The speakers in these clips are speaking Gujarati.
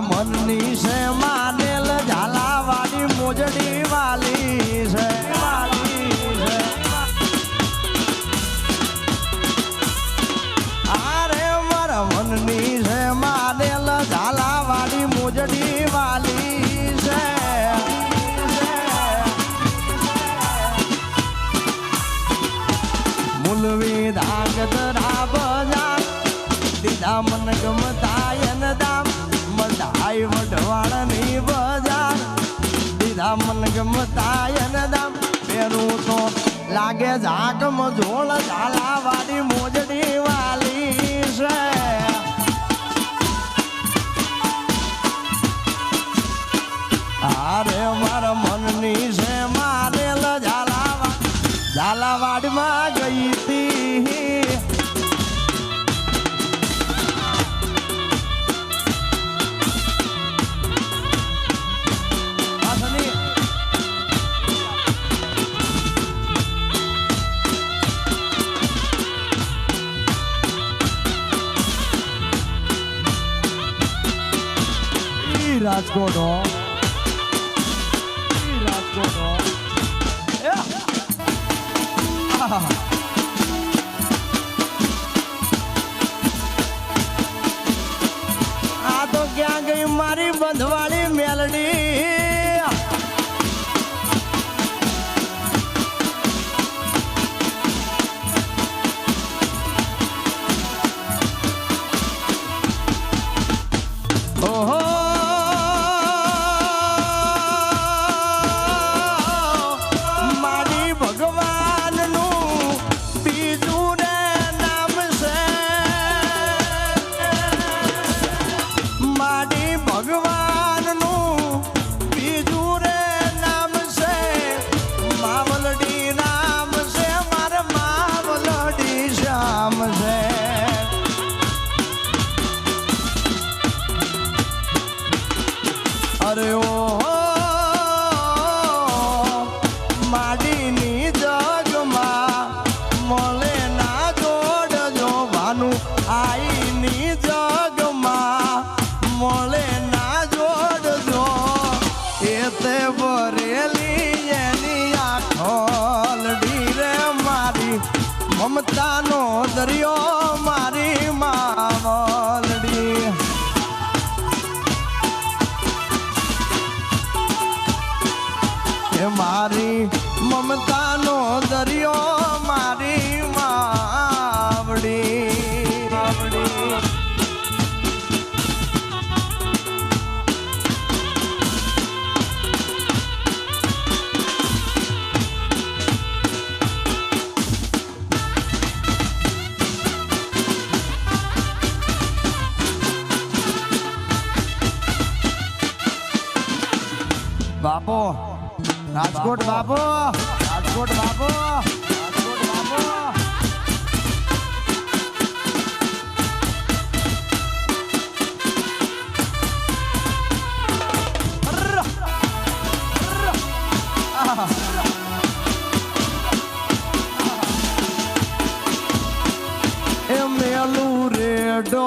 મનની છે માનેલ ઝાલાવાડી મોજડી વાલી છે અરે મારા મનની છે માનેલ ઝાલાવાડી મોજડી વાલી છે મુલવી ધાંગત રાબજા દીધા મન ગમતા એન દામ મઢાઈ વઢવાળની બજાર દીધા મન ગમતા એન દામ પેરું તો લાગે ઝાકમ ઝોળ ઝાલાવાડી મોજડી વાલી છે અરે મારા મનની છે મારેલ ઝાલાવાડમાં ગઈ હતી રાજકોટ આ તો ક્યાં ગઈ મારી બંધવાળી મેલડી ઓહો અરે ઓ માડીની જગમાં મળે ના જોડજો ભાનું આઈની જગમાં મળે ના જોડજો એ તે ભરેલી એની આખોલડી રે મારી મમતાનો દરિયો મારી માવલડી મારી મમતાનો દરિયો મારી માવડી બાપો રાજકોટ બાપો રાજકોટ બાપો રાજકોટ બાપો એ મેલું રેડો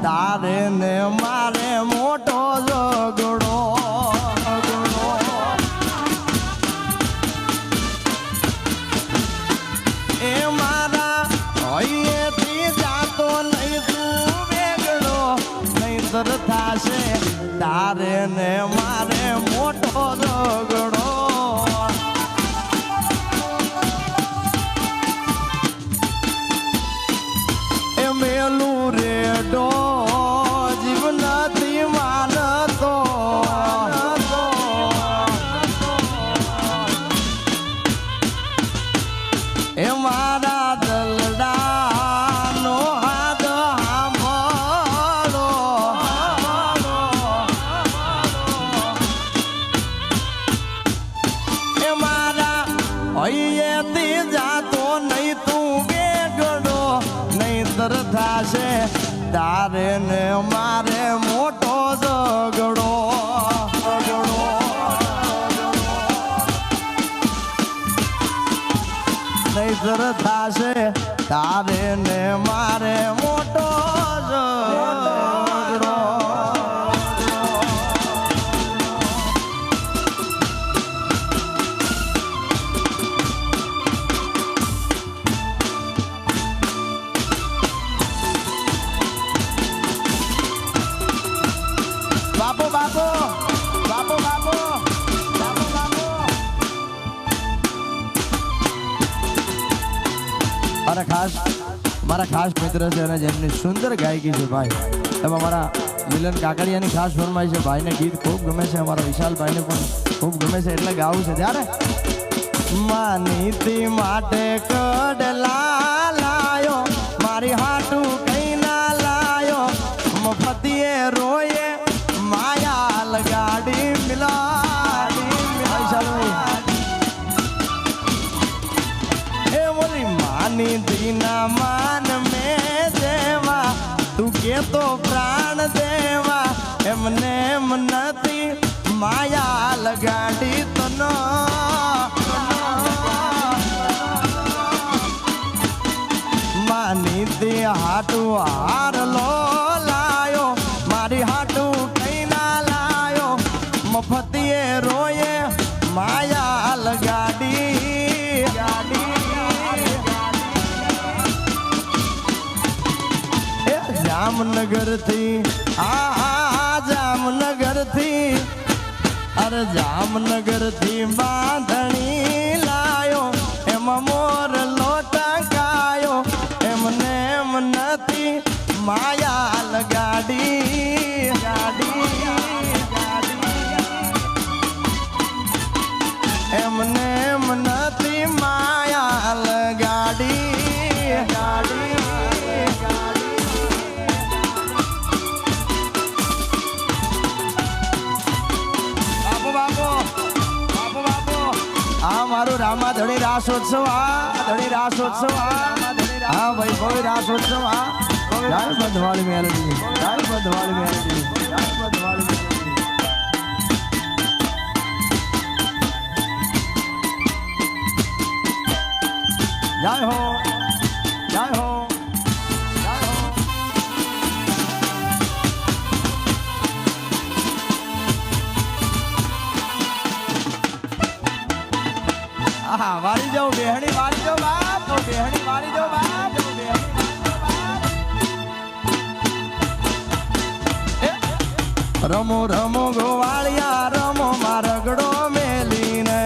તારે ને મારે મોટો ઝઘડો એ મારા હૈયેથી જાતો નહીં તું વેગડો નહીંતર થાશે તારે ને મારે મોટો ઝઘડો એ મેલું રેડો મારા દલડાનો હાથ સાંભળો તારે ને મારે મોટો ઝઘડો નહીતર થાશે તારે ને મારે મોટો ઝઘડો. બાપુ બાપુ બાપુ બાપુ બાપુ બાપુ. અને ખાસ મારા ખાસ મિત્ર છે અને જેમની સુંદર ગાયકી છે ભાઈ, એમાં મારા મિલન કાકડિયાની ખાસ ફરમાઈ છે. ભાઈને ગીત ખૂબ ગમે છે, અમારા વિશાલભાઈને પણ ખૂબ ગમે છે, એટલે ગાવું છે. ત્યારે માનીતી માટે કડલા લાયો, મારી હાટું કઈ ના લાયો, મફતીએ રોયે માયા લગાડી મિલાડી. એ બોલી માની દીના માન મેં દેવા, તું કેતો પ્રાણ દેવા, એમને એમ નથી માયા લગાડી તનો. માની દી હાટું હારલો લાયો, મારી હાટું કઈ ના લાયો, મફતીએ રોયે માયા લગાડી. જામનગર થી જામનગર થી અરે જામનગર થી બાંધણી લાયો, એમાં મોર લોટકાયો, એમને એમ નથી માયા લગાડી. એમને એમ નથી માયા લગાડી. આ મારું રામા ધણી રાસોત્સવ, આ ધણી રાસોત્સવ, આ વૈભવી રાસોત્સવ, આ જય બંધવાળી મેલડી, જય બંધવાળી મેલડી, જય બંધવાળી મેલડી. જય હો, જય હો, જય હો. આહા વાળી જાઓ બેહણી, વાળી જાઓ બાપ, બેહણી વાળી જાઓ બાપ, રમો રમો ગોવાળિયા રમો મારગડો મેલીને,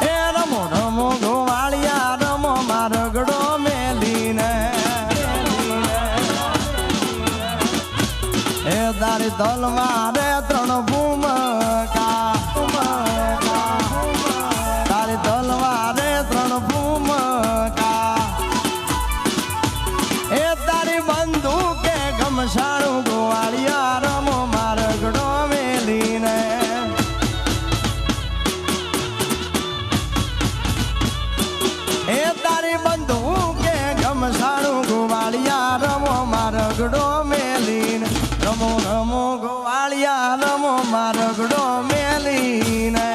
એ રમો રમો ગોવાળિયા રમો મારગડો મેલીને. એ તારી તલવારે ત્રણ ભૂમકા, તારી તલવારે ત્રણ ભૂમકા, એ તારી બંદૂકે ઘમસાણું ગોવાળિયા રમો મારગડો મેલીને. એ તારી બંદૂકે ઘમસાણું ગોવાળિયા રમો મારગડો મેલીને. રમો રમો ગોવાળિયા રમો મારગડો મેલીને.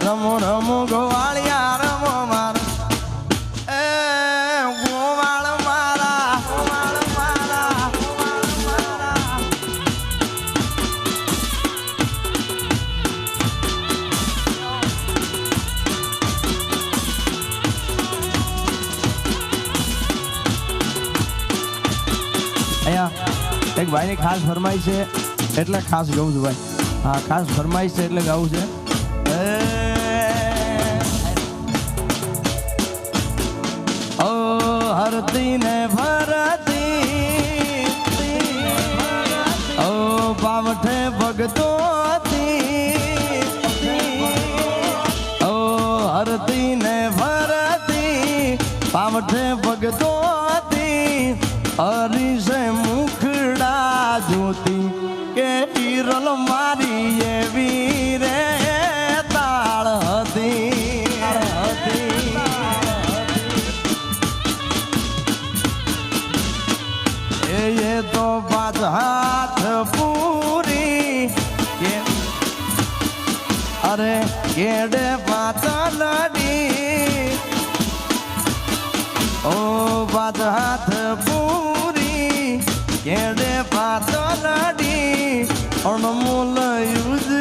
રમો રમો ગોવાળિયા રમો માર એ ગોવાળ મારા, ગોવાળ મારા, ગોવાળ મારા. અહીંયા એક ભાઈની ખાસ ફરમાઈશ છે એટલે ખાસ ગાઉં છું ભાઈ. હા ખાસ ફરમાઈશ છે એટલે ગાવું છે. ઓ હરતી ને ભરતી, ઓ પાવઠે ભગતો, ઓ હરતી ને ભરતી પાવઠે ભગતો, હરીશે મુખડા જોતી કે હિરલ મારી એવી રે તાળ હતી. અરે કેડે પાતળડી ઓ બાદ હાથ પૂરી કેડે પાતળડી અણમોલ યુજ